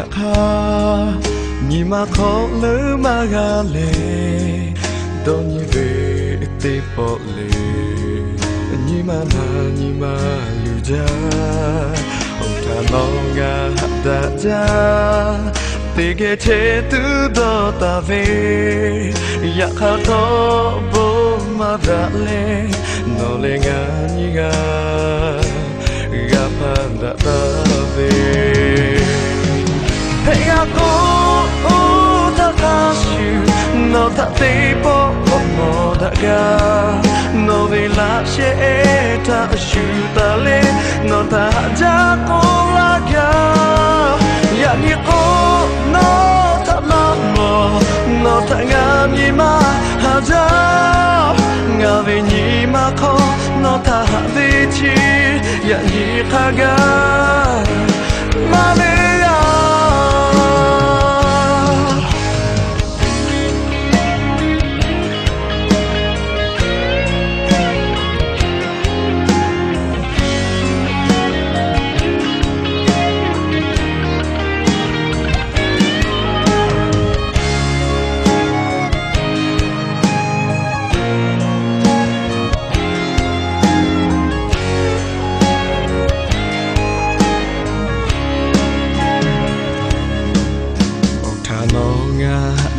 yakha ni ma kho lu ma ga le do ni ve te po le ni ma lu ja ông ta no ga da ja te ge che tu do ta ve yakha to bo ma da le no le ga ni ga pa da ta ve hey ya ko ta ka shu no ta te po mo da ga no ve la she ta shu ta le no ta ja ko la ga ya ni ko no ta ma mo no ta nga ni ma ha ja nga ve ni ma ko no ta ha ve chi ya ni kha ga ma le ya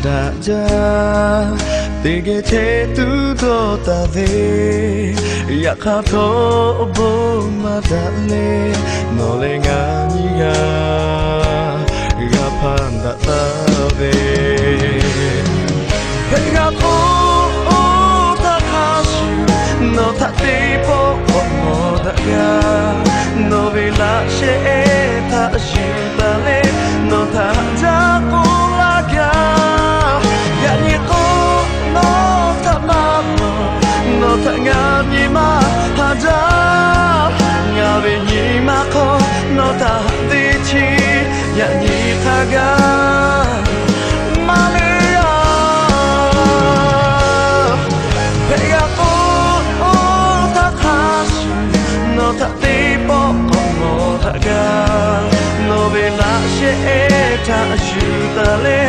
da ja te ge che tu do ta ve ya kha tho bo ma da le no le nga ni ga phan da ta ve hey ga ko ta kha shu no ta te po mo da ga no ve la she ta shu ta le no ta ja ko la ga no ta nga ni ma ha ja nga ve ni ma ko no ta de chi ya ni ta ga ma le ya pe ya ko ta kha shu no ta de po ko mo ta ga no ve la she ta shu ta le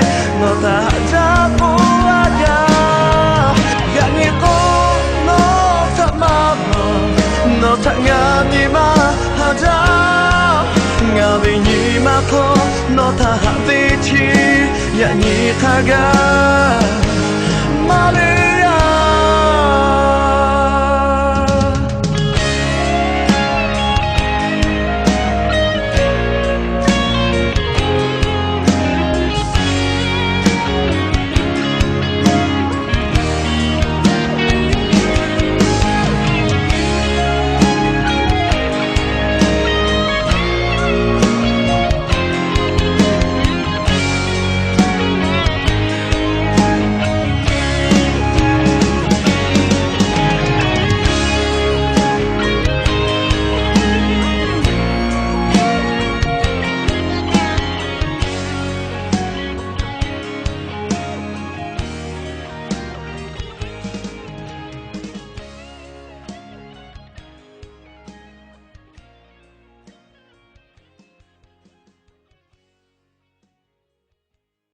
no ta ja ko la ga ya ni ko no ta nga ni ma ha ja nga ve ni ma ko no ta ha ve chi ya ni kha ga ma le